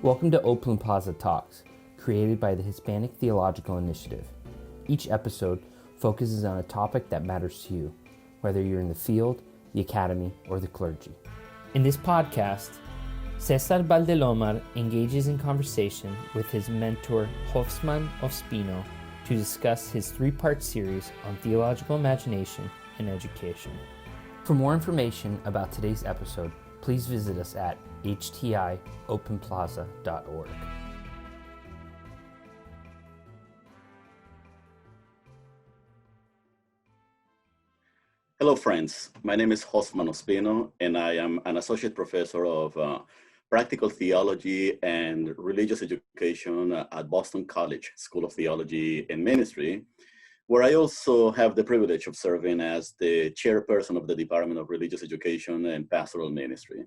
Welcome to Open Plaza Talks, created by the Hispanic Theological Initiative. Each episode focuses on a topic that matters to you, whether you're in the field, the academy, or the clergy. In this podcast, César Baldelomar engages in conversation with his mentor, Hosffman Ospino, to discuss his three-part series on theological imagination and education. For more information about today's episode, please visit us at htiopenplaza.org. Hello, friends. My name is Hosffman Ospino, and I am an associate professor of practical theology and religious education at Boston College School of Theology and Ministry, where I also have the privilege of serving as the chairperson of the Department of Religious Education and Pastoral Ministry.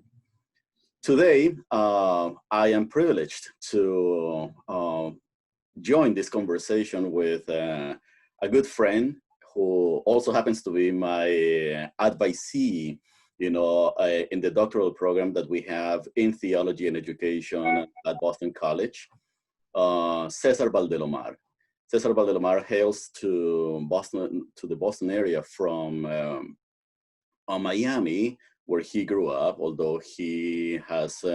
Today, I am privileged to join this conversation with a good friend who also happens to be my advisee, in the doctoral program that we have in theology and education at Boston College, César Baldelomar. César Baldelomar hails to the Boston area from Miami, where he grew up, although he has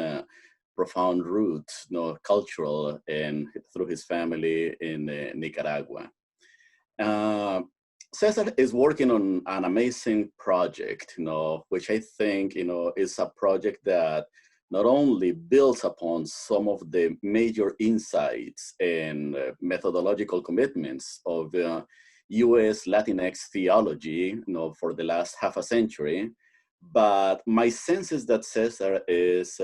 profound roots, cultural, and through his family in Nicaragua. César is working on an amazing project, which I think, is a project that not only builds upon some of the major insights and methodological commitments of U.S. Latinx theology, for the last half a century, but my sense is that César is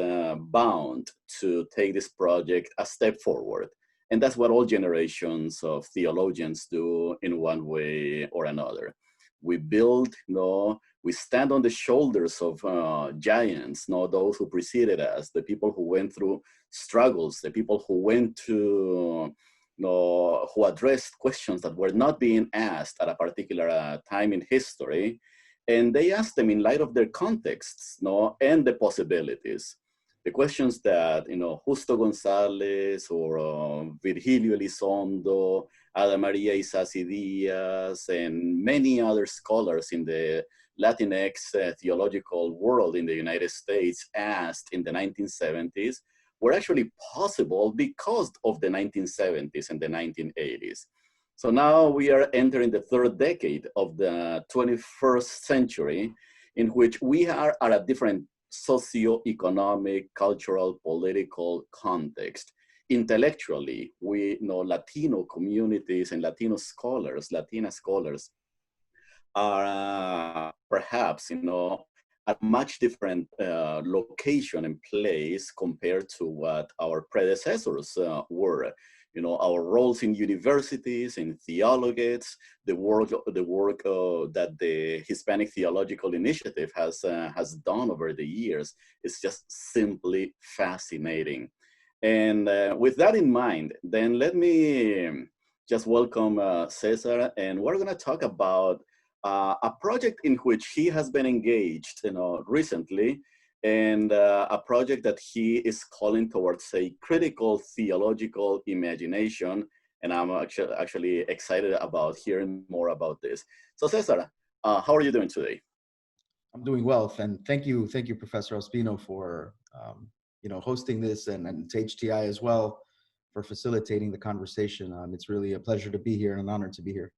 bound to take this project a step forward. And that's what all generations of theologians do in one way or another. We build, we stand on the shoulders of giants, those who preceded us, the people who went through struggles, the people who went to, who addressed questions that were not being asked at a particular time in history. And they asked them in light of their contexts, and the possibilities. The questions that, Justo González or Virgilio Elizondo, Ada Maria Isasi Diaz, and many other scholars in the Latinx theological world in the United States asked in the 1970s were actually possible because of the 1970s and the 1980s. So now we are entering the third decade of the 21st century, in which we are at a different socioeconomic, cultural, political context. Intellectually, we know Latino communities and Latino scholars, Latina scholars are perhaps, at a much different location and place compared to what our predecessors were. Our roles in universities, in theologians, the work that the Hispanic Theological Initiative has done over the years is just simply fascinating. And with that in mind, then let me just welcome César, and we're going to talk about a project in which he has been engaged, recently, and a project that he is calling towards a critical theological imagination. And I'm actually excited about hearing more about this. So César, how are you doing today? I'm doing well, and thank you, Professor Ospino, for hosting this, and to HTI as well for facilitating the conversation. It's really a pleasure to be here and an honor to be here.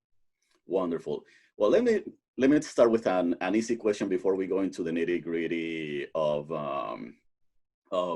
Wonderful. Well, let me start with an easy question before we go into the nitty-gritty of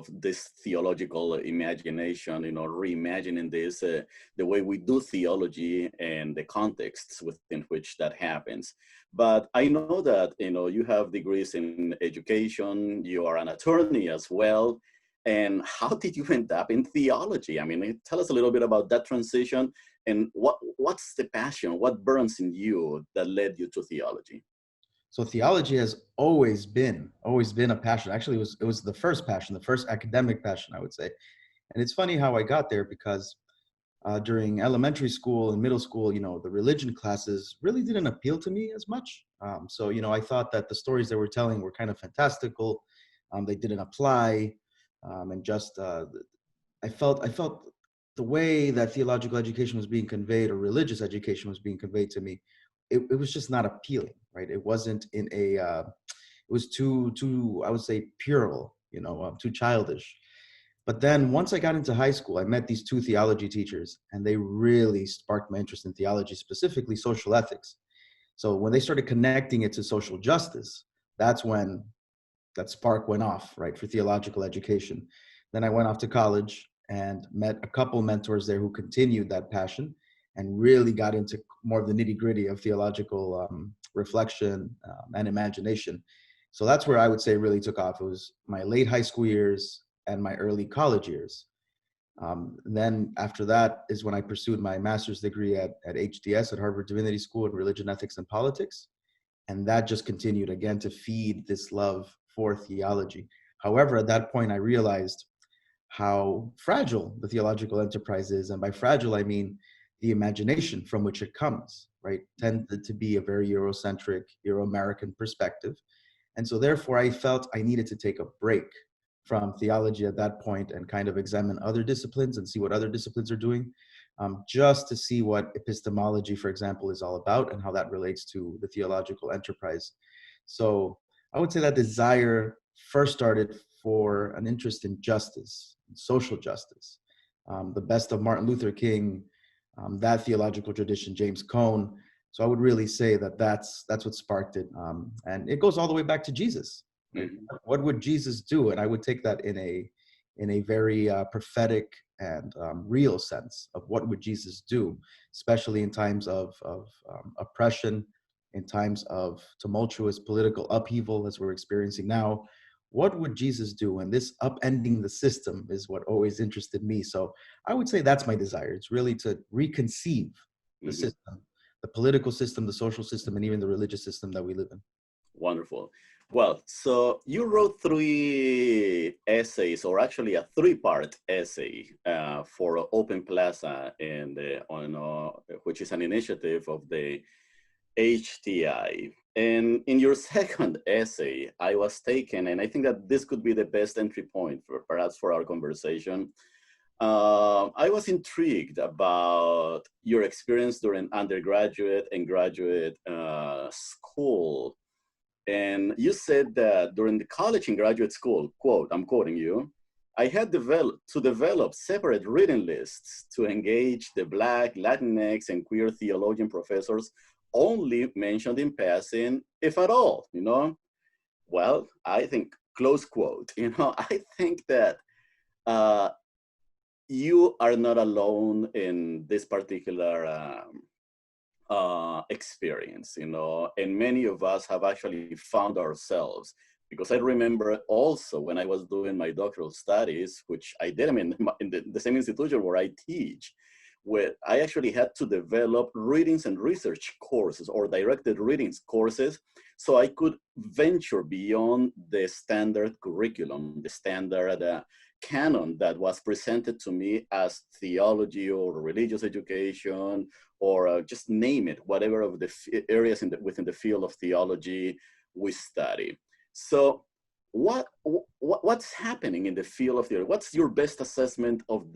this theological imagination, reimagining this, the way we do theology and the contexts within which that happens. But I know that, you have degrees in education, you are an attorney as well. And how did you end up in theology? I mean, tell us a little bit about that transition, and what's the passion, what burns in you that led you to theology? So theology has always been a passion. Actually, it was the first passion, the first academic passion, I would say. And it's funny how I got there, because during elementary school and middle school, the religion classes really didn't appeal to me as much. So I thought that the stories they were telling were kind of fantastical. They didn't apply. And just I felt the way that theological education was being conveyed, or religious education was being conveyed to me, it was just not appealing, right? It wasn't in a, it was too, I would say, puerile, too childish. But then once I got into high school, I met these two theology teachers, and they really sparked my interest in theology, specifically social ethics. So when they started connecting it to social justice, that's when that spark went off, right, for theological education. Then I went off to college and met a couple mentors there who continued that passion and really got into more of the nitty gritty of theological reflection and imagination. So that's where I would say really took off. It was my late high school years and my early college years. Then after that is when I pursued my master's degree at HDS, at Harvard Divinity School in Religion, Ethics, and Politics. And that just continued again to feed this love for theology. However, at that point, I realized how fragile the theological enterprise is. And by fragile, I mean the imagination from which it comes, right? Tended to be a very Eurocentric, Euro-American perspective. And so therefore, I felt I needed to take a break from theology at that point and kind of examine other disciplines and see what other disciplines are doing, just to see what epistemology, for example, is all about and how that relates to the theological enterprise. So I would say that desire first started for an interest in justice, social justice. The best of Martin Luther King, that theological tradition, James Cone. So I would really say that that's what sparked it. And it goes all the way back to Jesus. Right? Mhm. What would Jesus do? And I would take that in a very prophetic and real sense of what would Jesus do, especially in times of oppression, in times of tumultuous political upheaval as we're experiencing now. What would Jesus do? And this upending the system is what always interested me. So I would say that's my desire. It's really to reconceive the Mhm. system, the political system, the social system, and even the religious system that we live in. Wonderful. Well, so you wrote three essays, or actually a three-part essay for Open Plaza, which is an initiative of the HTI. And in your second essay, I was taken, and I think that this could be the best entry point for perhaps for our conversation. I was intrigued about your experience during undergraduate and graduate school. And you said that during the college and graduate school, quote, I'm quoting you, I had to develop separate reading lists to engage the Black, Latinx, and queer theologian professors only mentioned in passing, if at all, Well, I think, close quote, I think that uh, you are not alone in this particular experience, and many of us have actually found ourselves, because I remember also when I was doing my doctoral studies, which I did in the same institution where I teach, where I actually had to develop readings and research courses or directed readings courses so I could venture beyond the standard curriculum, the standard canon that was presented to me as theology or religious education, or just name it, whatever of the areas within the field of theology we study. So what's happening in the field of theology? What's your best assessment of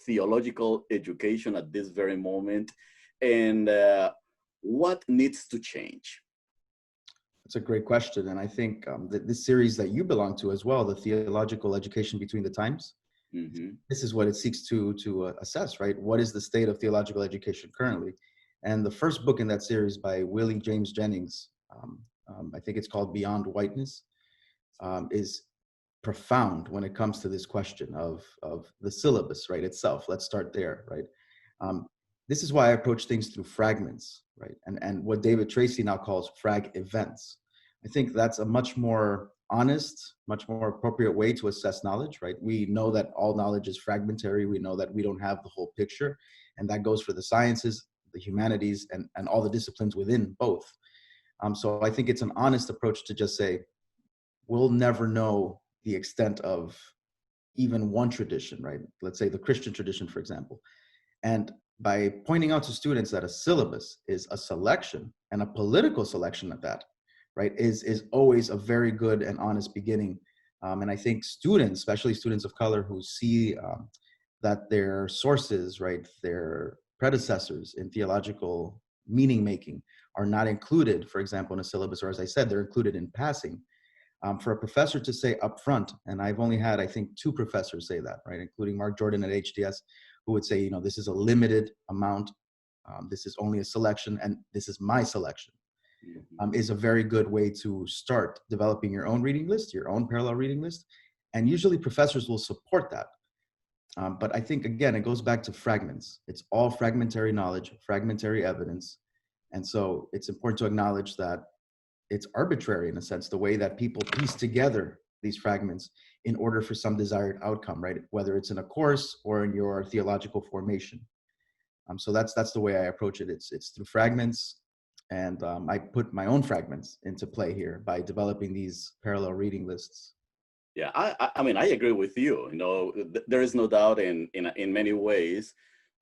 theological education at this very moment, and what needs to change? That's a great question. And I think that this series that you belong to as well, the Theological Education Between the Times, Mm-hmm. this is what it seeks to assess, right? What is the state of theological education currently? And the first book in that series by Willie James Jennings, I think it's called Beyond Whiteness, is profound when it comes to this question of the syllabus, right, itself. Let's start there, right? This is why I approach things through fragments, right? And what David Tracy now calls frag events. I think that's a much more honest, much more appropriate way to assess knowledge, right? We know that all knowledge is fragmentary. We know that we don't have the whole picture. And that goes for the sciences, the humanities, and all the disciplines within both. So I think it's an honest approach to just say, we'll never know the extent of even one tradition, right? Let's say the Christian tradition, for example. And by pointing out to students that a syllabus is a selection, and a political selection at that, right, is always a very good and honest beginning. And I think students, especially students of color who see that their sources, right, their predecessors in theological meaning making are not included, for example, in a syllabus, or as I said, they're included in passing. For a professor to say upfront, and I've only had, I think, 2 professors say that, right, including Mark Jordan at HDS, who would say, this is a limited amount, this is only a selection, and this is my selection, is a very good way to start developing your own reading list, your own parallel reading list. And usually professors will support that. But I think, again, it goes back to fragments. It's all fragmentary knowledge, fragmentary evidence. And so it's important to acknowledge that it's arbitrary, in a sense, the way that people piece together these fragments in order for some desired outcome, right? Whether it's in a course or in your theological formation. So that's the way I approach it. It's through fragments, and I put my own fragments into play here by developing these parallel reading lists. Yeah, I mean, I agree with you. There is no doubt in many ways.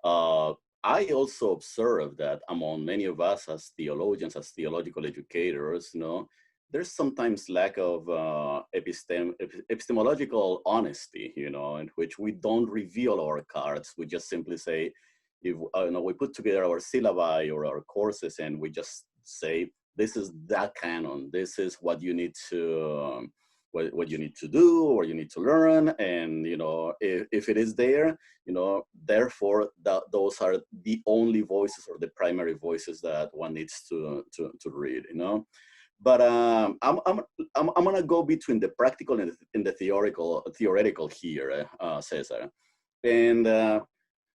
I also observe that among many of us as theologians, as theological educators, there's sometimes lack of epistemological honesty, in which we don't reveal our cards. We just simply say, if we put together our syllabi or our courses, and we just say, this is that canon. This is what you need to what you need to do or you need to learn, and if it is there, therefore those are the only voices or the primary voices that one needs to read. But I'm gonna go between the practical and the theoretical here, Cesar, and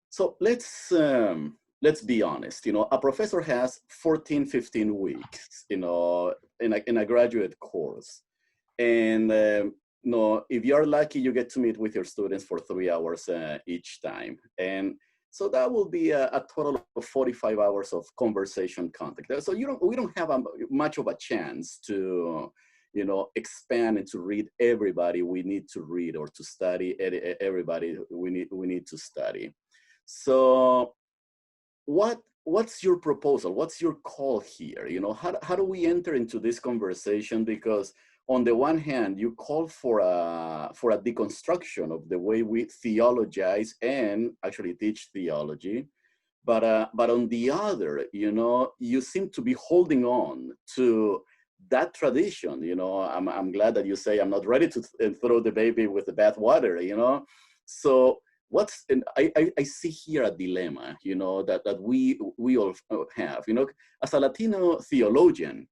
so let's be honest. A professor has 14-15 weeks, in a graduate course. And if you're lucky, you get to meet with your students for 3 hours each time. And so that will be a total of 45 hours of conversation contact. So we don't have much of a chance to, expand and to read everybody we need to read, or to study everybody we need to study. So what's your proposal? What's your call here? How do we enter into this conversation? Because on the one hand, you call for a deconstruction of the way we theologize and actually teach theology, but on the other, you seem to be holding on to that tradition. I'm glad that you say I'm not ready to throw the baby with the bathwater. So I see here a dilemma, that we all have. As a Latino theologian,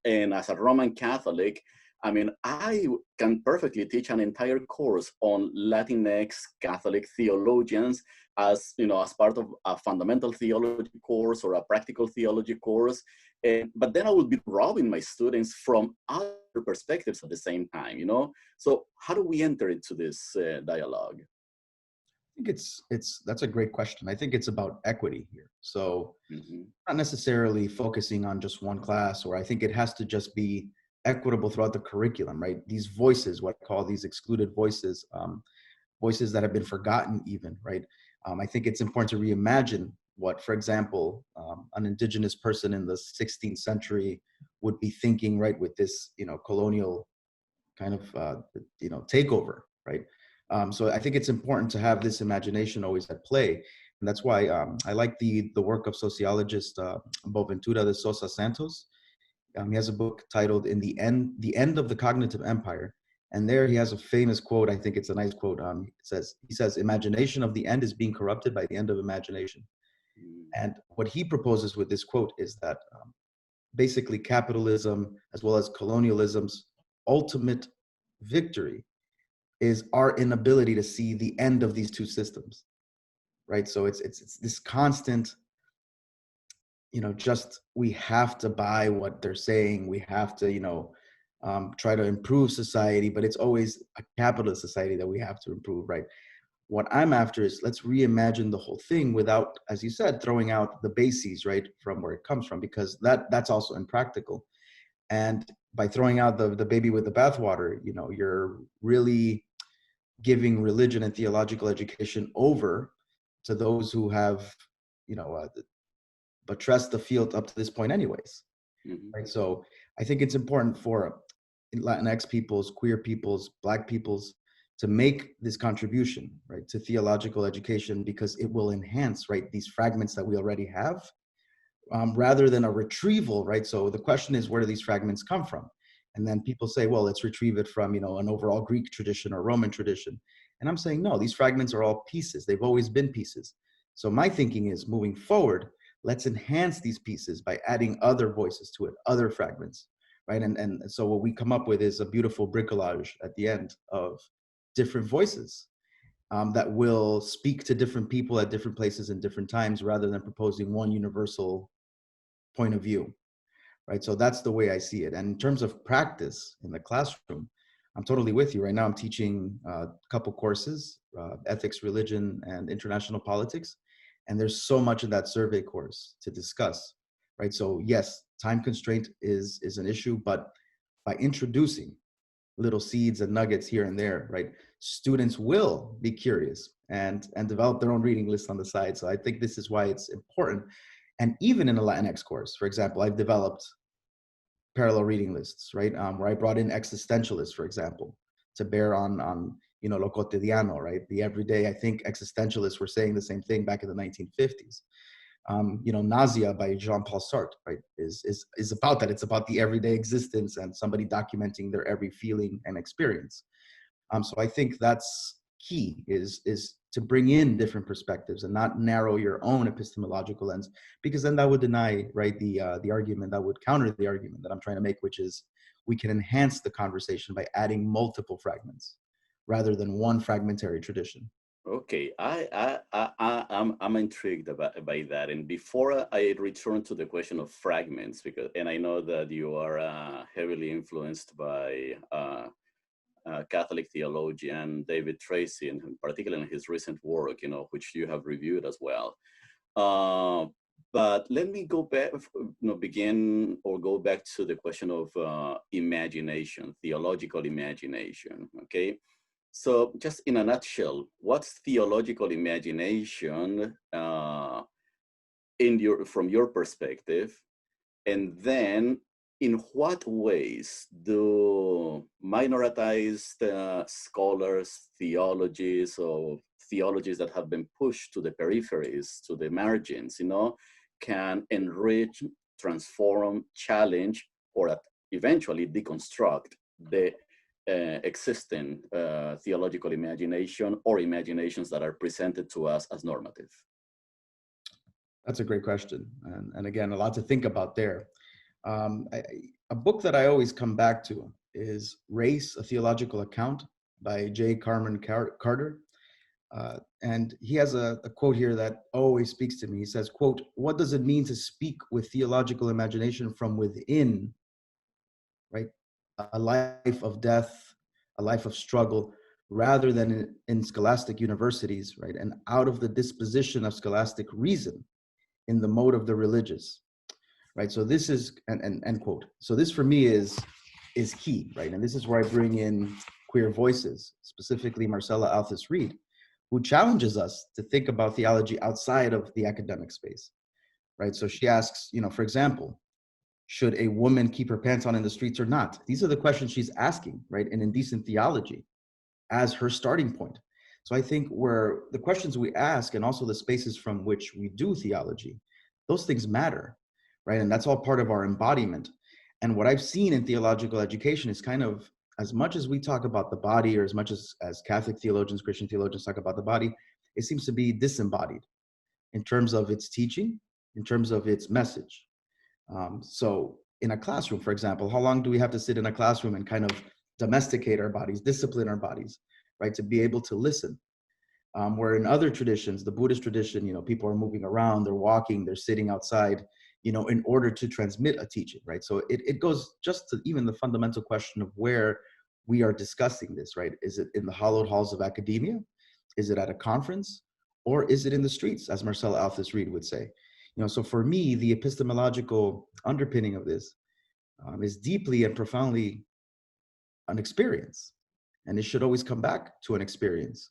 and as a Roman Catholic, I mean, I can perfectly teach an entire course on Latinx Catholic theologians as part of a fundamental theology course or a practical theology course. But then I would be robbing my students from other perspectives at the same time, So how do we enter into this dialogue? I think that's a great question. I think it's about equity here. So not necessarily focusing on just one class, or I think it has to just be equitable throughout the curriculum, right? These voices, what I call these excluded voices, voices that have been forgotten even, right? I think it's important to reimagine what, for example, an indigenous person in the 16th century would be thinking, right, with this, colonial kind of, takeover, right? So I think it's important to have this imagination always at play. And that's why I like the work of sociologist Boaventura de Sousa Santos. He has a book titled The End of the Cognitive Empire. And there he has a famous quote. I think it's a nice quote. He says, imagination of the end is being corrupted by the end of imagination. And what he proposes with this quote is that basically capitalism, as well as colonialism's ultimate victory, is our inability to see the end of these two systems, right? So it's this constant, just we have to buy what they're saying. We have to, try to improve society, but it's always a capitalist society that we have to improve, right? What I'm after is let's reimagine the whole thing without, as you said, throwing out the bases, right, from where it comes from, because that's also impractical. And by throwing out the baby with the bathwater, you're really giving religion and theological education over to those who have, buttressed the field up to this point anyways. Right? So I think it's important for Latinx peoples, queer peoples, Black peoples to make this contribution, right, to theological education, because it will enhance, right, these fragments that we already have, rather than a retrieval, right? So the question is, where do these fragments come from? And then people say, well, let's retrieve it from, an overall Greek tradition or Roman tradition. And I'm saying, no, these fragments are all pieces. They've always been pieces. So my thinking is, moving forward, let's enhance these pieces by adding other voices to it, other fragments, right? And so what we come up with is a beautiful bricolage at the end of different voices that will speak to different people at different places and different times, rather than proposing one universal point of view, right? So that's the way I see it. And in terms of practice in the classroom, I'm totally with you. Right now I'm teaching a couple courses, ethics, religion, and international politics. And there's so much in that survey course to discuss, right? So yes, time constraint is an issue, but by introducing little seeds and nuggets here and there, right, students will be curious and develop their own reading list on the side. So I think this is why it's important. And even in a Latinx course, for example, I've developed parallel reading lists, right, where I brought in existentialists, for example, to bear on lo cotidiano, right, the everyday. I think existentialists were saying the same thing back in the 1950s. Nausea by Jean-Paul Sartre, right, is about that. It's about the everyday existence and somebody documenting their every feeling and experience. So I think that's key, is to bring in different perspectives and not narrow your own epistemological lens, because then that would deny, right, the argument, that would counter the argument that I'm trying to make, which is we can enhance the conversation by adding multiple fragments rather than one fragmentary tradition. Okay, I'm intrigued by that. And before I return to the question of fragments, and I know that you are heavily influenced by Catholic theologian David Tracy, and particularly in his recent work, which you have reviewed as well. But let me go back, go back to the question of imagination, theological imagination. Okay. So just in a nutshell, what's theological imagination from your perspective? And then in what ways do minoritized scholars, theologies, or theologies that have been pushed to the peripheries, to the margins, can enrich, transform, challenge, or eventually deconstruct the existing theological imagination, or imaginations that are presented to us as normative? That's a great question. And again, a lot to think about there. A book that I always come back to is Race, a Theological Account by J. Carmen Carter. And he has a quote here that always speaks to me. He says, quote, "What does it mean to speak with theological imagination from within, right, a life of death, a life of struggle, rather than in scholastic universities, right, and out of the disposition of scholastic reason in the mode of the religious," right? So this is, and end quote. So this for me is key, right? And this is where I bring in queer voices, specifically Marcella Althus-Reed, who challenges us to think about theology outside of the academic space, right? So she asks, for example, should a woman keep her pants on in the streets or not? These are the questions she's asking, right, in Indecent Theology as her starting point. So I think where the questions we ask and also the spaces from which we do theology, those things matter, right? And that's all part of our embodiment. And what I've seen in theological education is kind of, as much as we talk about the body, or as much as Catholic theologians, Christian theologians talk about the body, it seems to be disembodied in terms of its teaching, in terms of its message. So in a classroom, for example, how long do we have to sit in a classroom and kind of domesticate our bodies, discipline our bodies, right, to be able to listen? Where in other traditions, the Buddhist tradition, people are moving around, they're walking, they're sitting outside, in order to transmit a teaching, right? So it goes just to even the fundamental question of where we are discussing this, right? Is it in the hallowed halls of academia? Is it at a conference? Or is it in the streets, as Marcella Althus-Reed would say? So for me, the epistemological underpinning of this is deeply and profoundly an experience. And it should always come back to an experience.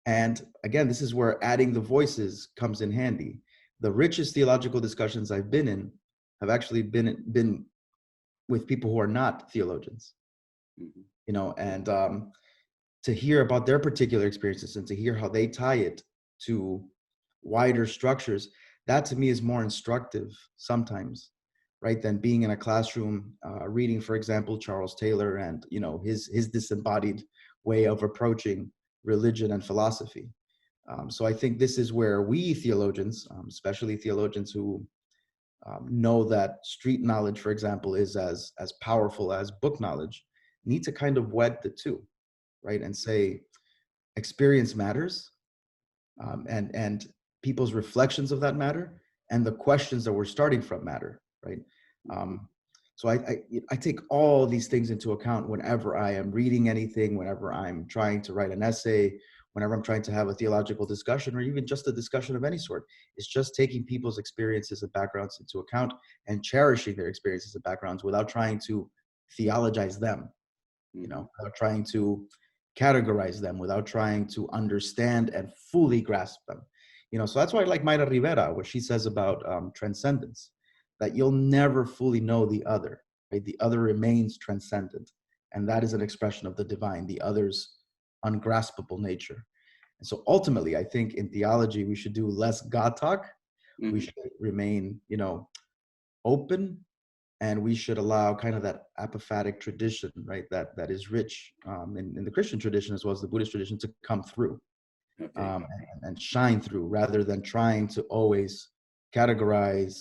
And again, this is where adding the voices comes in handy. The richest theological discussions I've been in have actually been with people who are not theologians, and to hear about their particular experiences and to hear how they tie it to wider structures, that to me is more instructive sometimes, right, than being in a classroom reading, for example, Charles Taylor and, you know, his disembodied way of approaching religion and philosophy. So I think this is where we theologians, especially theologians who know that street knowledge, for example, is as powerful as book knowledge, need to kind of wed the two, right, and say experience matters, and people's reflections of that matter, and the questions that we're starting from matter, right? So I take all these things into account whenever I am reading anything, whenever I'm trying to write an essay, whenever I'm trying to have a theological discussion, or even just a discussion of any sort. It's just taking people's experiences and backgrounds into account and cherishing their experiences and backgrounds without trying to theologize them, you know, without trying to categorize them, without trying to understand and fully grasp them. You know, so that's why I like Mayra Rivera, what she says about transcendence, that you'll never fully know the other, right? The other remains transcendent. And that is an expression of the divine, the other's ungraspable nature. And so ultimately, I think in theology, we should do less God talk. Mm-hmm. We should remain, you know, open, and we should allow kind of that apophatic tradition, right, that is rich in the Christian tradition as well as the Buddhist tradition, to come through. Okay. And shine through, rather than trying to always categorize,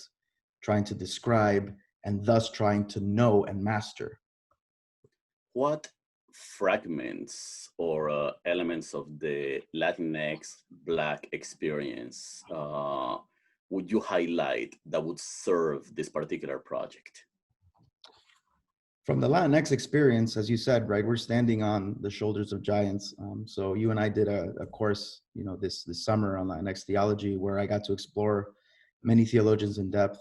trying to describe, and thus trying to know and master. What fragments or elements of the Latinx Black experience would you highlight that would serve this particular project? From the Latinx experience, as you said, right, we're standing on the shoulders of giants. So you and I did a course, you know, this summer on Latinx theology, where I got to explore many theologians in depth.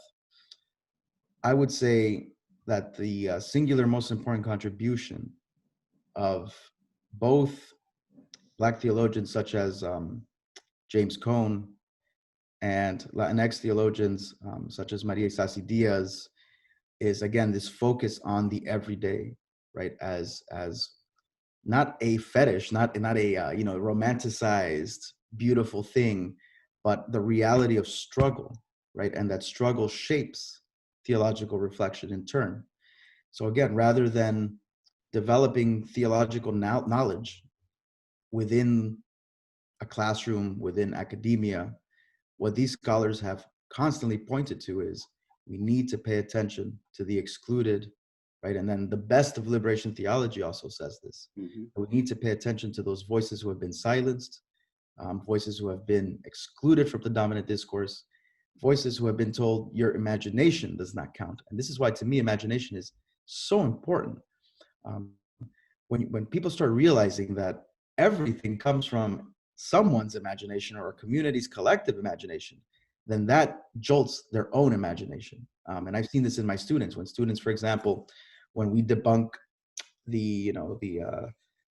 I would say that the singular most important contribution of both Black theologians such as James Cone and Latinx theologians such as Maria Isasi Diaz is, again, this focus on the everyday, right, as not a fetish, not a you know, romanticized beautiful thing, but the reality of struggle, right, and that struggle shapes theological reflection in turn. So again, rather than developing theological knowledge within a classroom, within academia, what these scholars have constantly pointed to is we need to pay attention to the excluded, right? And then the best of liberation theology also says this. Mm-hmm. We need to pay attention to those voices who have been silenced, voices who have been excluded from the dominant discourse, voices who have been told your imagination does not count. And this is why, to me, imagination is so important. When people start realizing that everything comes from someone's imagination or a community's collective imagination, then that jolts their own imagination. And I've seen this in my students. When students, for example, when we debunk the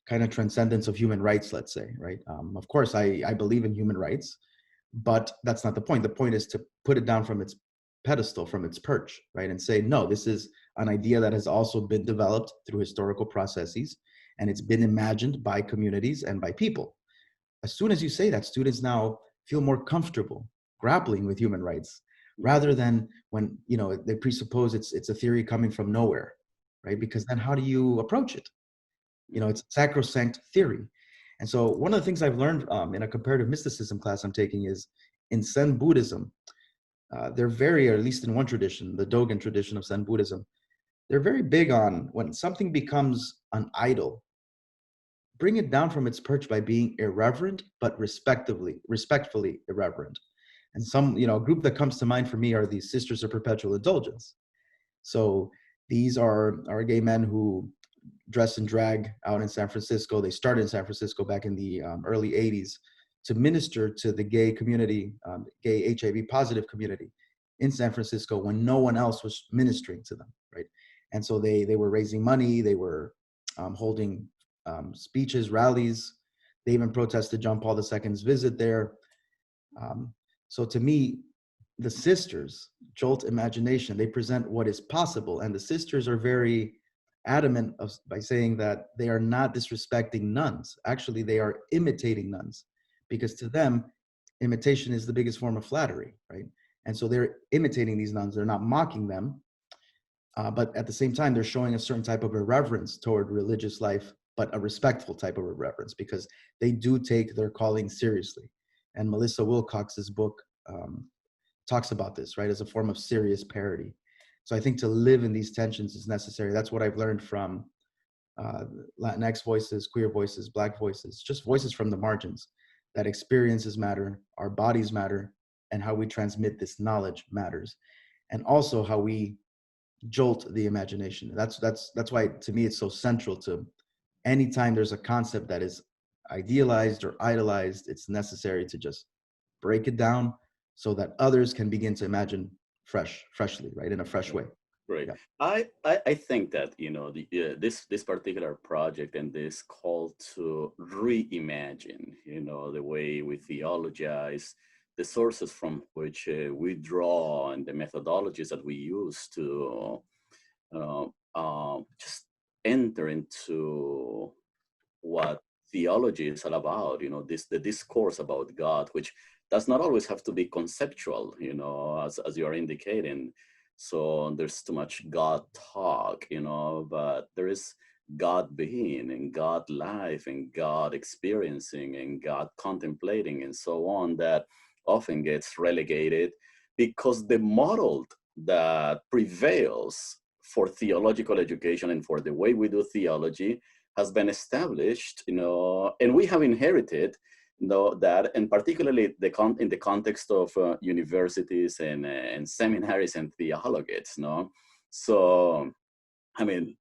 kind of transcendence of human rights, let's say, right? Of course, I believe in human rights, but that's not the point. The point is to put it down from its pedestal, from its perch, right? And say, no, this is an idea that has also been developed through historical processes, and it's been imagined by communities and by people. As soon as you say that, students now feel more comfortable grappling with human rights, rather than when, you know, they presuppose it's a theory coming from nowhere, right? Because then how do you approach it? You know, it's a sacrosanct theory. And so one of the things I've learned in a comparative mysticism class I'm taking is in Zen Buddhism, they're very, or at least in one tradition, the Dogen tradition of Zen Buddhism, they're very big on when something becomes an idol, bring it down from its perch by being irreverent, but respectfully irreverent. And some, you know, a group that comes to mind for me are these Sisters of Perpetual Indulgence. So these are gay men who dress in drag out in San Francisco. They started in San Francisco back in the early 80s to minister to the gay community, gay HIV positive community in San Francisco when no one else was ministering to them, right? And so they were raising money, they were holding speeches, rallies. They even protested John Paul II's visit there. So to me, the sisters jolt imagination. They present what is possible, and the sisters are very adamant by saying that they are not disrespecting nuns. Actually, they are imitating nuns, because to them, imitation is the biggest form of flattery, right? And so they're imitating these nuns. They're not mocking them, but at the same time, they're showing a certain type of irreverence toward religious life, but a respectful type of irreverence, because they do take their calling seriously. And Melissa Wilcox's book talks about this, right, as a form of serious parody. So I think to live in these tensions is necessary. That's what I've learned from Latinx voices, queer voices, Black voices, just voices from the margins, that experiences matter, our bodies matter, and how we transmit this knowledge matters. And also how we jolt the imagination. That's why, to me, it's so central to anytime there's a concept that is idealized or idolized, it's necessary to just break it down so that others can begin to imagine freshly, right, in a fresh way. Right. Yeah. I think that, you know, this particular project and this call to reimagine, you know, the way we theologize, the sources from which we draw, and the methodologies that we use to just enter into what theology is all about, you know, the discourse about God, which does not always have to be conceptual, you know, as you are indicating. So there's too much God talk, you know, but there is God being and God life and God experiencing and God contemplating and so on, that often gets relegated because the model that prevails for theological education and for the way we do theology has been established, you know, and we have inherited, you know, that, and particularly in the context of universities and seminaries and theologians, no? So, I mean,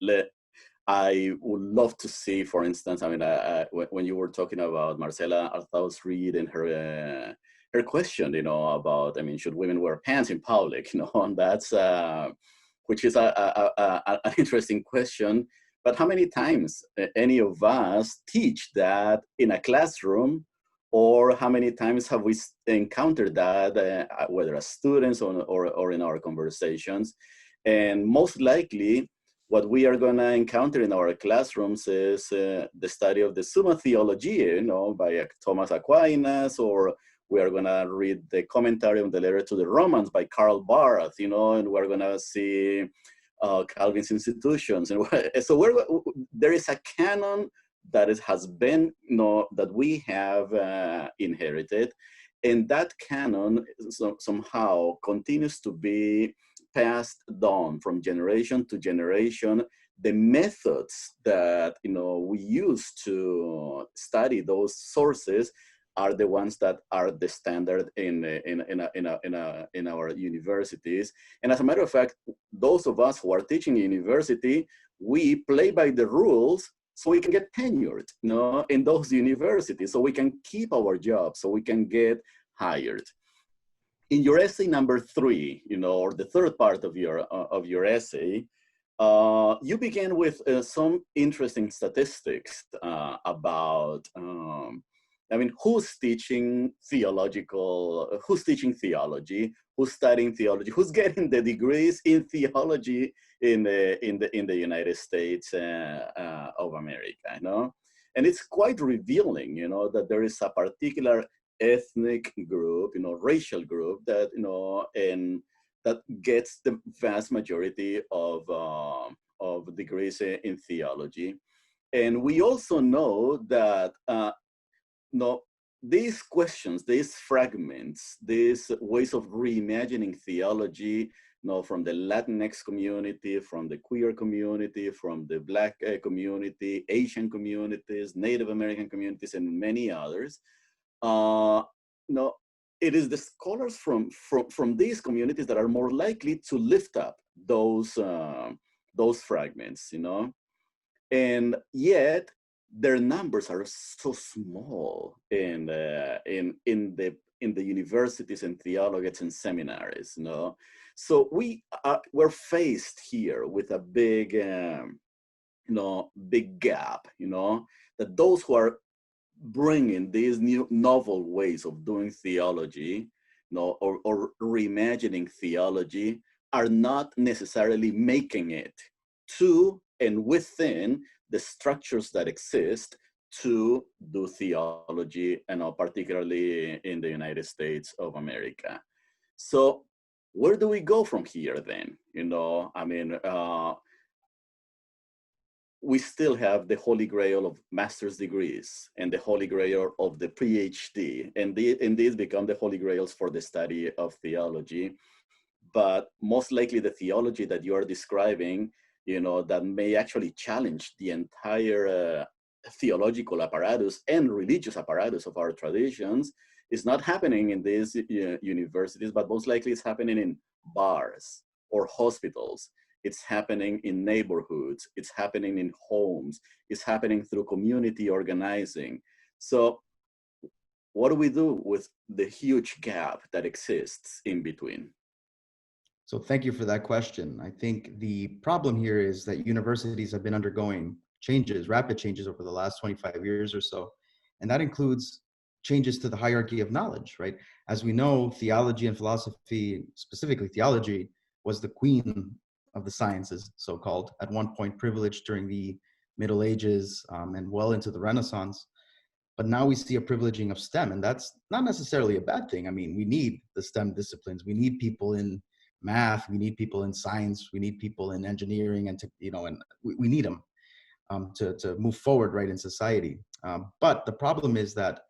I would love to see, for instance, I mean, when you were talking about Marcela Arthaus Reed and her question, you know, about, I mean, should women wear pants in public, you know, and that's, which is an interesting question. But how many times any of us teach that in a classroom, or how many times have we encountered that, whether as students or in our conversations? And most likely, what we are going to encounter in our classrooms is the study of the Summa Theologiae, you know, by Thomas Aquinas, or we are going to read the commentary on the letter to the Romans by Karl Barth, you know, and we're going to see Calvin's institutions. And so there is a canon that has been, you know, that we have inherited, and that canon somehow continues to be passed down from generation to generation. The methods that, you know, we use to study those sources are the ones that are the standard in our universities. And as a matter of fact, those of us who are teaching university, we play by the rules so we can get tenured, you know, in those universities, so we can keep our jobs, so we can get hired. In your essay number 3, you know, or the third part of your essay, you began with some interesting statistics about, I mean, who's teaching theology, who's studying theology, who's getting the degrees in theology in the United States of America, you know? And it's quite revealing, you know, that there is a particular ethnic group, you know, racial group that, you know, and that gets the vast majority of degrees in theology. And we also know that no, these questions, these fragments, these ways of reimagining theology, you know, from the Latinx community, from the queer community, from the Black community, Asian communities, Native American communities, and many others. No, it is the scholars from these communities that are more likely to lift up those fragments, you know, and yet their numbers are so small in the universities and theologians and seminaries, you know. So we're faced here with a big, you know, big gap, you know, that those who are bringing these new novel ways of doing theology, you know, or reimagining theology, are not necessarily making it to and within the structures that exist to do theology, and particularly in the United States of America. So where do we go from here then? I mean, we still have the holy grail of master's degrees and the holy grail of the PhD, and these become the holy grails for the study of theology. But most likely the theology that you are describing, that may actually challenge the entire theological apparatus and religious apparatus of our traditions, is not happening in these universities, but most likely it's happening in bars or hospitals. It's happening in neighborhoods. It's happening in homes. It's happening through community organizing. So what do we do with the huge gap that exists in between? So thank you for that question. I think the problem here is that universities have been undergoing changes, rapid changes over the last 25 years or so. And that includes changes to the hierarchy of knowledge, right? As we know, theology and philosophy, specifically theology, was the queen of the sciences, so-called, at one point privileged during the Middle Ages and well into the Renaissance. But now we see a privileging of STEM, and that's not necessarily a bad thing. I mean, we need the STEM disciplines. We need people in math, we need people in science, we need people in engineering, and we need them to move forward right in society. But the problem is that,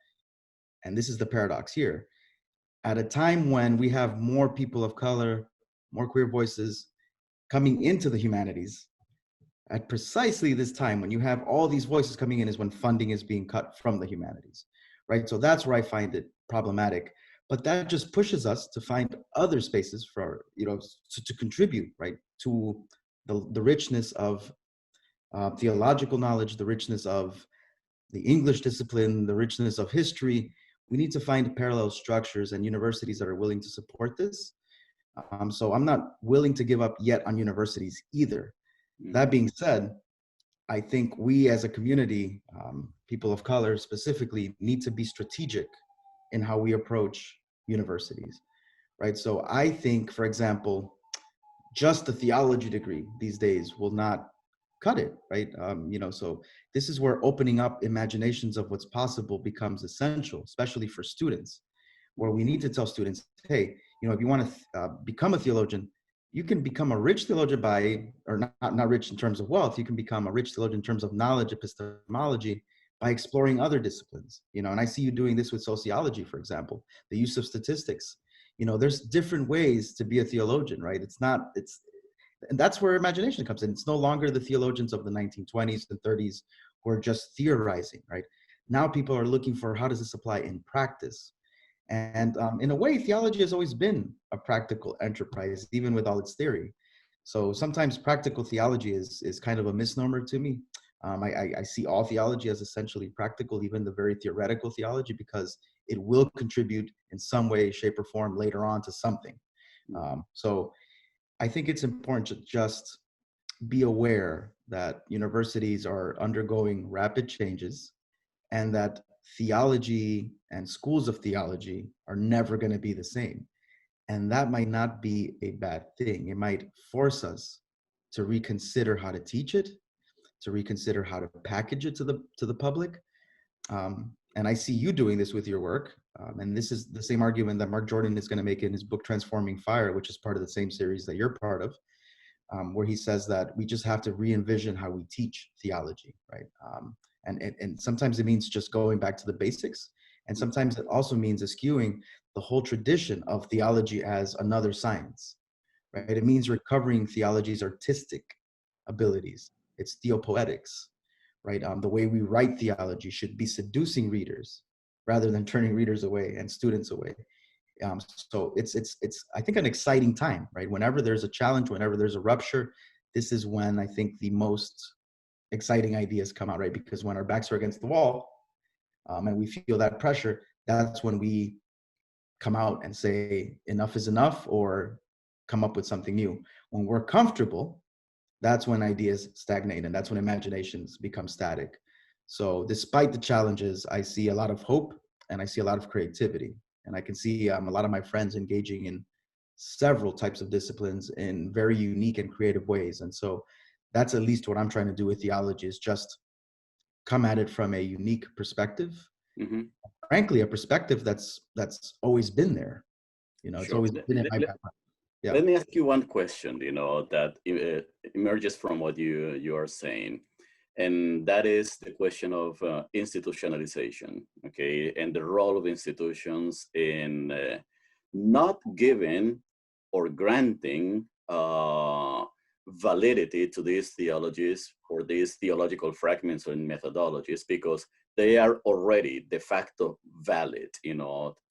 and this is the paradox here, at a time when we have more people of color, more queer voices coming into the humanities, at precisely this time when you have all these voices coming in is when funding is being cut from the humanities, right? So that's where I find it problematic. But that just pushes us to find other spaces for, to contribute, right, to the richness of theological knowledge, the richness of the English discipline, the richness of history. We need to find parallel structures and universities that are willing to support this. So I'm not willing to give up yet on universities either. That being said, I think we as a community, people of color specifically, need to be strategic in how we approach universities, right? So I think, for example, just a theology degree these days will not cut it, right? So this is where opening up imaginations of what's possible becomes essential, especially for students, where we need to tell students, hey, if you want to become a theologian, you can become a rich theologian not rich in terms of wealth, you can become a rich theologian in terms of knowledge, epistemology, by exploring other disciplines, and I see you doing this with sociology, for example, the use of statistics. There's different ways to be a theologian, right? And that's where imagination comes in. It's no longer the theologians of the 1920s and 30s who are just theorizing, right? Now people are looking for, how does this apply in practice? And in a way, theology has always been a practical enterprise, even with all its theory. So sometimes practical theology is kind of a misnomer to me. I see all theology as essentially practical, even the very theoretical theology, because it will contribute in some way, shape, or form later on to something. So I think it's important to just be aware that universities are undergoing rapid changes and that theology and schools of theology are never going to be the same. And that might not be a bad thing. It might force us to reconsider how to teach it, to reconsider how to package it to the public. And I see you doing this with your work. And this is the same argument that Mark Jordan is going to make in his book, Transforming Fire, which is part of the same series that you're part of, where he says that we just have to re-envision how we teach theology, right? And sometimes it means just going back to the basics. And sometimes it also means eschewing the whole tradition of theology as another science, right? It means recovering theology's artistic abilities. It's theopoetics, right? The way we write theology should be seducing readers rather than turning readers away and students away. So it's I think an exciting time, right? Whenever there's a challenge, whenever there's a rupture, this is when I think the most exciting ideas come out, right? Because when our backs are against the wall and we feel that pressure, that's when we come out and say enough is enough, or come up with something new. When we're comfortable, that's when ideas stagnate, and that's when imaginations become static. So despite the challenges, I see a lot of hope and I see a lot of creativity. And I can see a lot of my friends engaging in several types of disciplines in very unique and creative ways. And so that's at least what I'm trying to do with theology, is just come at it from a unique perspective. Mm-hmm. Frankly, a perspective that's always been there. It's Sure. always been in my background. Yeah. Let me ask you one question, that emerges from what you are saying, and that is the question of institutionalization, okay, and the role of institutions in not giving or granting validity to these theologies or these theological fragments and methodologies, because they are already de facto valid,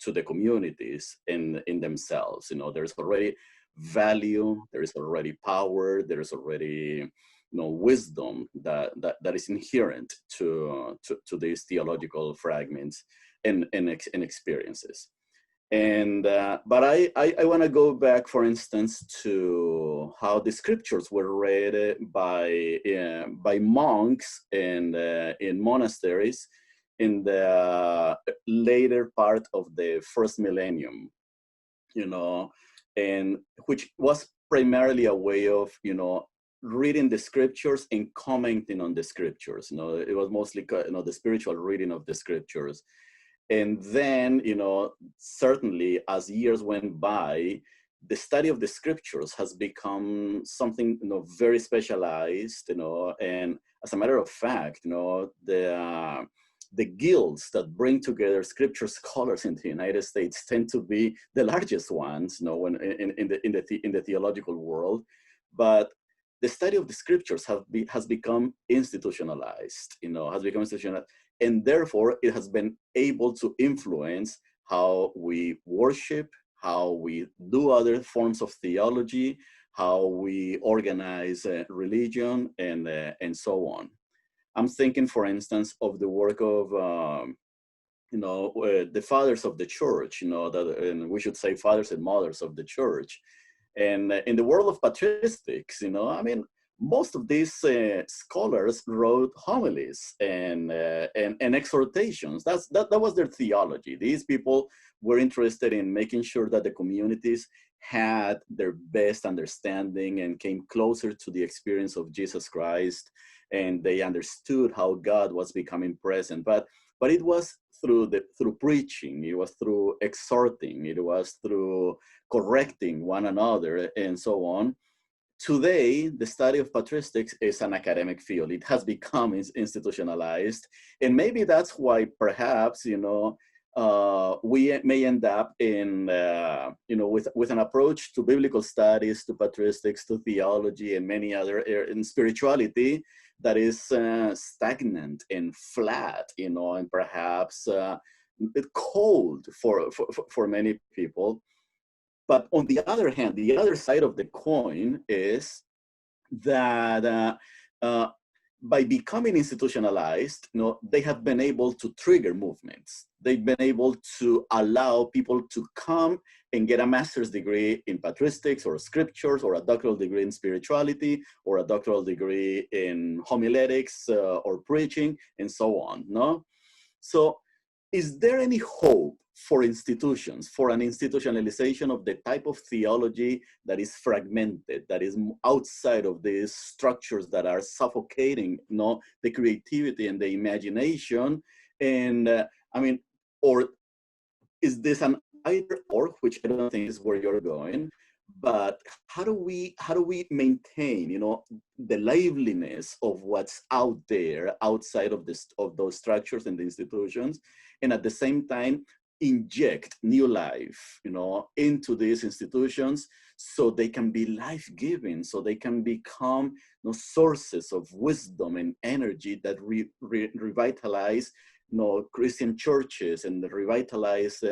to the communities in themselves. There's already value, there is already power, there is already wisdom that is inherent to these theological fragments and experiences. And but I want to go back, for instance, to how the scriptures were read by monks and in monasteries in the later part of the first millennium, and which was primarily a way of reading the scriptures and commenting on the scriptures. It was mostly the spiritual reading of the scriptures. And then, certainly as years went by, the study of the scriptures has become something, very specialized, and as a matter of fact, the guilds that bring together scripture scholars in the United States tend to be the largest ones, when in the theological world. But the study of the scriptures has become institutionalized, and therefore it has been able to influence how we worship, how we do other forms of theology, how we organize religion, and so on. I'm thinking, for instance, of the work of the fathers of the church, and we should say fathers and mothers of the church. And in the world of patristics, most of these scholars wrote homilies and exhortations. That was their theology. These people were interested in making sure that the communities had their best understanding and came closer to the experience of Jesus Christ, and they understood how God was becoming present. But it was through preaching, it was through exhorting, it was through correcting one another, and so on. Today, the study of patristics is an academic field. It has become institutionalized, and maybe that's why perhaps we may end up in with an approach to biblical studies, to patristics, to theology, and many other in spirituality that is stagnant and flat, and perhaps cold for many people. But on the other hand, the other side of the coin is that by becoming institutionalized, they have been able to trigger movements. They've been able to allow people to come and get a master's degree in patristics or scriptures, or a doctoral degree in spirituality, or a doctoral degree in homiletics or preaching, and so on. So is there any hope for institutions, for an institutionalization of the type of theology that is fragmented, that is outside of these structures that are suffocating, the creativity and the imagination? And or is this an either or, which I don't think is where you're going, but how do we maintain, the liveliness of what's out there outside of those structures and the institutions, and at the same time inject new life, into these institutions, so they can be life-giving, so they can become sources of wisdom and energy that revitalize Christian churches, and revitalize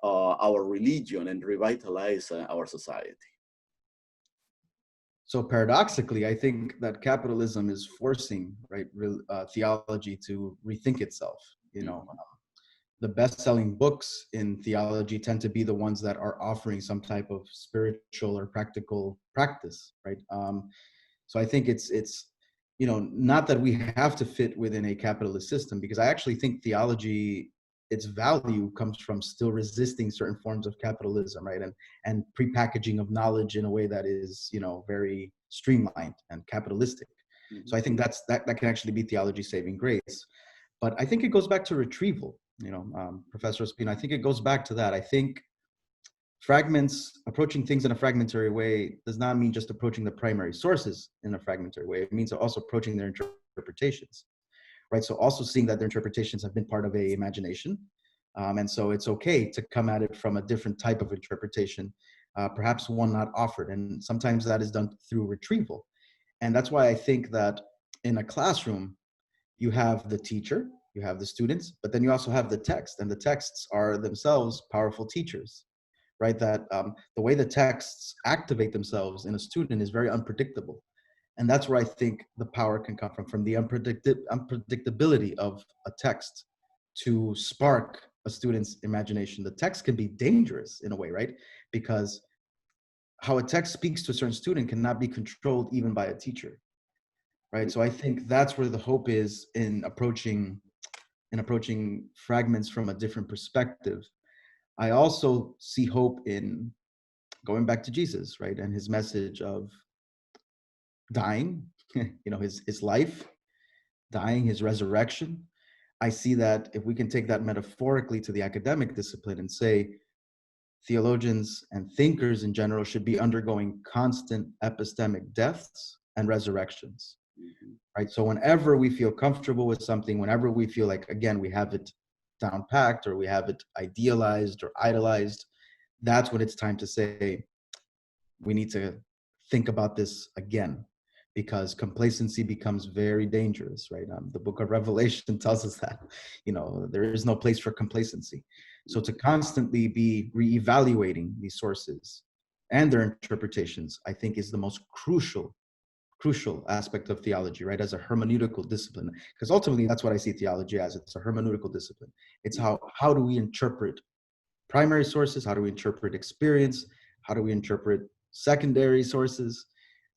our religion, and revitalize our society. So paradoxically, I think that capitalism is forcing theology to rethink itself. The best-selling books in theology tend to be the ones that are offering some type of spiritual or practical practice, right? So I think it's not that we have to fit within a capitalist system, because I actually think theology its value comes from still resisting certain forms of capitalism, right? And prepackaging of knowledge in a way that is, very streamlined and capitalistic. So I think that can actually be theology saving grace. But I think it goes back to retrieval, Professor Ospino. I think it goes back to that. I think approaching things in a fragmentary way does not mean just approaching the primary sources in a fragmentary way. It means also approaching their interpretations, right? So also seeing that their interpretations have been part of a imagination. And so it's okay to come at it from a different type of interpretation, perhaps one not offered. And sometimes that is done through retrieval. And that's why I think that in a classroom, you have the teacher, you have the students, but then you also have the text, and the texts are themselves powerful teachers, right? That the way the texts activate themselves in a student is very unpredictable. And that's where I think the power can come from the unpredictability of a text to spark a student's imagination. The text can be dangerous in a way, right? Because how a text speaks to a certain student cannot be controlled even by a teacher, right? So I think that's where the hope is in approaching fragments from a different perspective. I also see hope in going back to Jesus, right? And his message of dying, his life, dying, his resurrection. I see that if we can take that metaphorically to the academic discipline and say theologians and thinkers in general should be undergoing constant epistemic deaths and resurrections, right? So whenever we feel comfortable with something, whenever we feel like, again, we have it down packed or we have it idealized or idolized, that's when it's time to say, we need to think about this again, because complacency becomes very dangerous, right? The book of Revelation tells us that, there is no place for complacency. So to constantly be reevaluating these sources and their interpretations, I think is the most crucial aspect of theology, right? As a hermeneutical discipline, because ultimately that's what I see theology as. It's a hermeneutical discipline. It's how do we interpret primary sources? How do we interpret experience? How do we interpret secondary sources?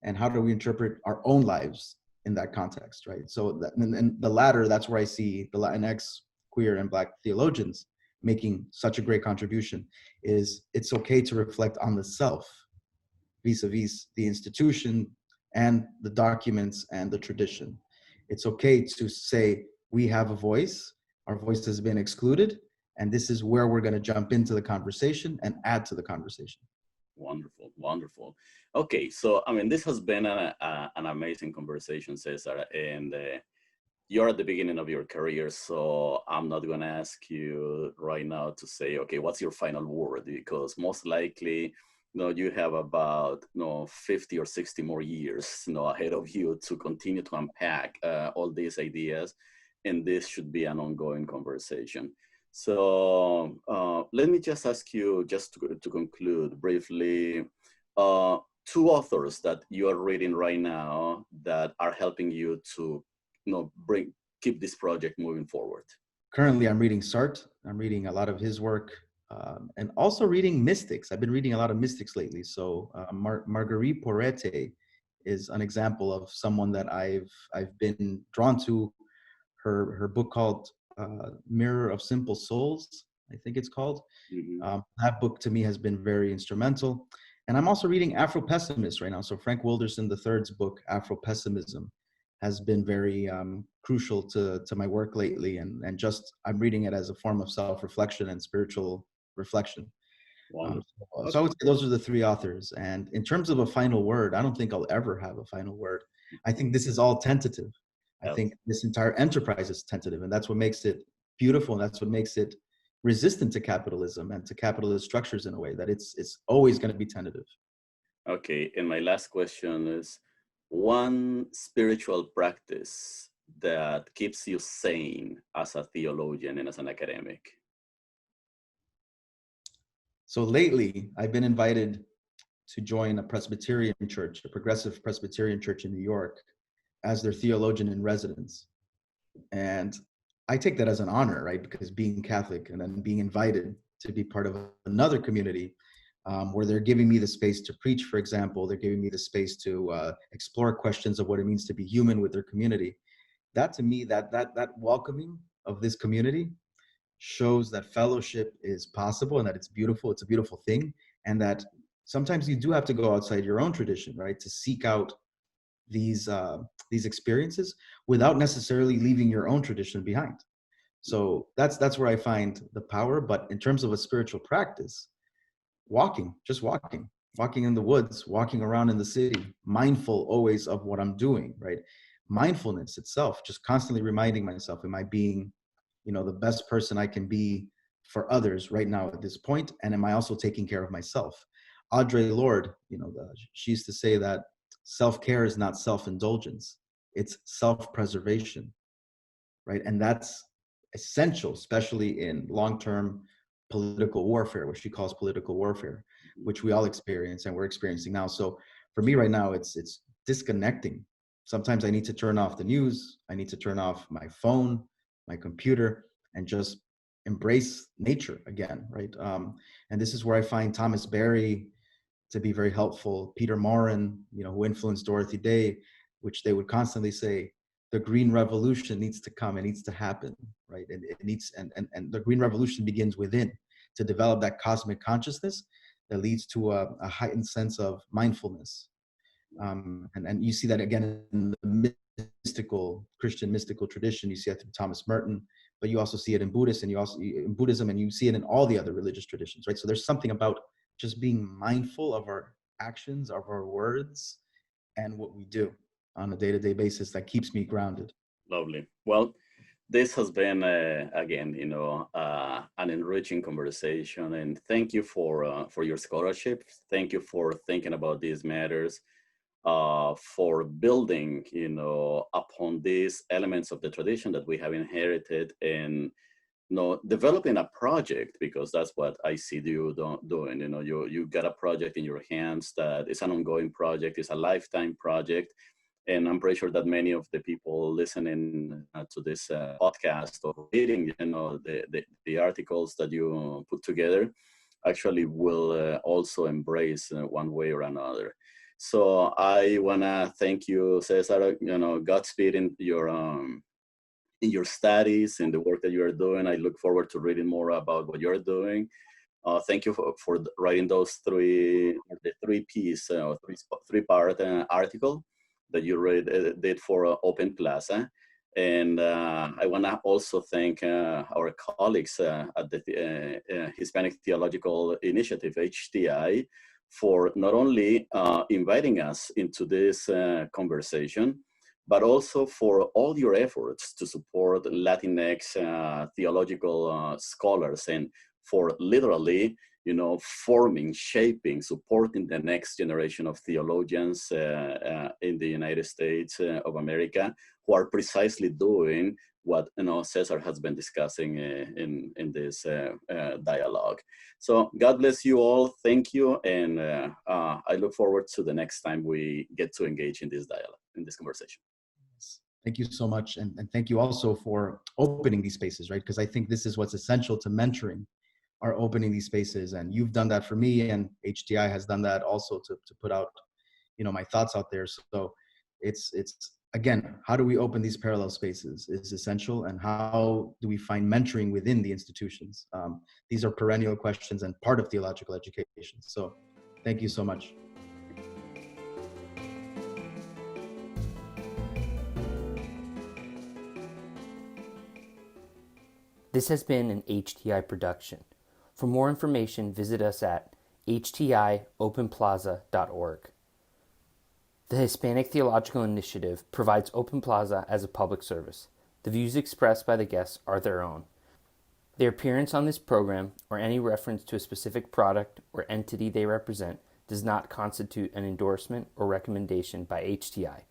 And how do we interpret our own lives in that context, right? So that, and the latter, that's where I see the Latinx, queer, and Black theologians making such a great contribution, is it's okay to reflect on the self vis-a-vis the institution and the documents and the tradition. It's okay to say, we have a voice, our voice has been excluded, and this is where we're going to jump into the conversation and add to the conversation. Wonderful, wonderful. Okay, so this has been an amazing conversation, Cesar, and you're at the beginning of your career, so I'm not going to ask you right now to say, okay, what's your final word? Because most likely, you have about 50 or 60 more years ahead of you to continue to unpack all these ideas, and this should be an ongoing conversation. So let me just ask you, just to conclude briefly, two authors that you are reading right now that are helping you to keep this project moving forward. Currently, I'm reading Sartre. I'm reading a lot of his work, and also reading mystics. I've been reading a lot of mystics lately. So Marguerite Porete is an example of someone that I've been drawn to. Her book called Mirror of Simple Souls, I think it's called. Mm-hmm. That book to me has been very instrumental. And I'm also reading Afro-Pessimist right now. So Frank Wilderson III's book, Afro-Pessimism, has been very crucial to my work lately. And just, I'm reading it as a form of self-reflection and spiritual reflection. So I would say those are the three authors. And in terms of a final word, I don't think I'll ever have a final word. I think this is all tentative. I think this entire enterprise is tentative, and that's what makes it beautiful. And that's what makes it resistant to capitalism and to capitalist structures in a way that it's always going to be tentative. Okay, and my last question is, one spiritual practice that keeps you sane as a theologian and as an academic? So lately, I've been invited to join a Presbyterian church, a progressive Presbyterian church in New York, as their theologian in residence. And I take that as an honor, right? Because being Catholic and then being invited to be part of another community where they're giving me the space to preach, for example, they're giving me the space to explore questions of what it means to be human with their community. That to me, that welcoming of this community shows that fellowship is possible and that it's beautiful. It's a beautiful thing. And that sometimes you do have to go outside your own tradition, right? To seek out these experiences without necessarily leaving your own tradition behind. So that's where I find the power. But in terms of a spiritual practice, just walking in the woods, walking around in the city, mindful always of what I'm doing, right? Mindfulness itself, just constantly reminding myself, am I being, the best person I can be for others right now at this point? And am I also taking care of myself? Audre Lorde, she used to say that self-care is not self-indulgence, it's self-preservation, right? And that's essential, especially in long-term political warfare, which she calls political warfare, which we all experience and we're experiencing now. So for me right now, it's disconnecting. Sometimes I need to turn off the news. I need to turn off my phone, my computer, and just embrace nature again, right? And this is where I find Thomas Berry to be very helpful. Peter Morin, who influenced Dorothy Day, which they would constantly say, the green revolution needs to come, it needs to happen, right? And it needs, and the green revolution begins within, to develop that cosmic consciousness that leads to a heightened sense of mindfulness. And you see that again in the Christian mystical tradition. You see it through Thomas Merton, but you also see it in Buddhism, and you see it in all the other religious traditions, right? So there's something about just being mindful of our actions, of our words, and what we do on a day-to-day basis that keeps me grounded. Lovely. Well, this has been, again, an enriching conversation, and thank you for your scholarship. Thank you for thinking about these matters, for building, upon these elements of the tradition that we have inherited, and developing a project, because that's what I see you doing. You got a project in your hands that is an ongoing project, it's a lifetime project. And I'm pretty sure that many of the people listening to this podcast or reading, the articles that you put together actually will also embrace one way or another. So I wanna thank you, Cesar. Godspeed in your studies and the work that you are doing. I look forward to reading more about what you're doing. Thank you for writing those three-part article that you did for Open Plaza. And I want to also thank our colleagues at the Hispanic Theological Initiative, HTI, for not only inviting us into this conversation, but also for all your efforts to support Latinx theological scholars, and for literally, forming, shaping, supporting the next generation of theologians in the United States of America, who are precisely doing what Cesar has been discussing in this dialogue. So God bless you all. Thank you, and I look forward to the next time we get to engage in this dialogue, in this conversation. Thank you so much, and thank you also for opening these spaces, right? Because I think this is what's essential to mentoring, are opening these spaces, and you've done that for me, and HTI has done that also to put out, my thoughts out there. So it's again, how do we open these parallel spaces is essential, and how do we find mentoring within the institutions? These are perennial questions and part of theological education. So thank you so much. This has been an HTI production. For more information, visit us at htiopenplaza.org. The Hispanic Theological Initiative provides Open Plaza as a public service. The views expressed by the guests are their own. Their appearance on this program, or any reference to a specific product or entity they represent, does not constitute an endorsement or recommendation by HTI.